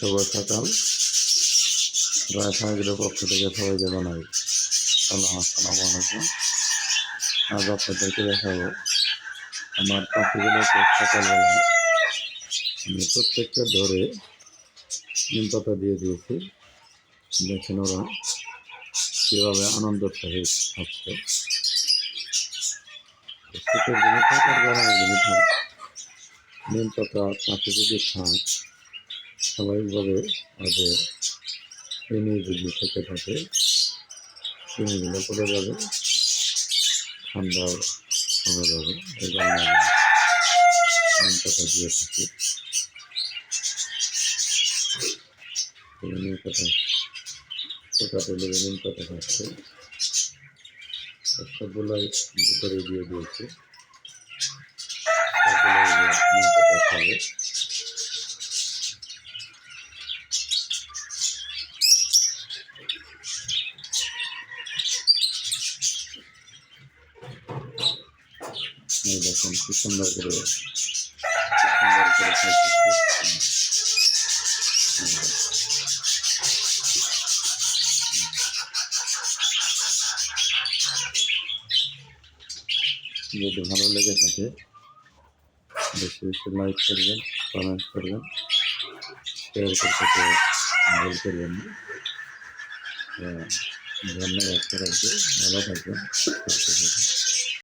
শুভ সকাল। রায় সাহেবের পক্ষ থেকে সবাইকে জানাই আসসালামু আলাইকুম। আজ আপনাদেরকে দেখাবো আমার পাখিগুলোকে সকালবেলা আমি প্রত্যেকটা ধরে নিম পাতা দিয়ে দিয়েছি। দেখেন ওরা কীভাবে আনন্দের সহিত থাকছে। শীতের দিনে থাক আর গরমের দিনে থাক, নিম পাতা পাখি যদি খায় স্বাভাবিকভাবে ওদের ইমিউনিটি থেকে থাকে, কৃমিগুলো পড়ে যাবে, ঠান্ডাও কমে যাবে। এই জন্য আমি নিম পাতা দিয়ে থাকি। নিম পাতা পোকাতে লেগে নিম পাতা খাচ্ছে, সবগুলাই ভিতরে দিয়ে দিয়েছি। নিম পাতা খাবে। দেখুন কি সুন্দর করে খাইতেছে। যদি ভালো লেগে থাকে বেশি বেশি লাইক করবেন, কমেন্ট করবেন, শেয়ার করতে ভুল করবেন না। ধন্যবাদ সবাইকে, ভালো থাকবেন, সুস্থ থাকবেন।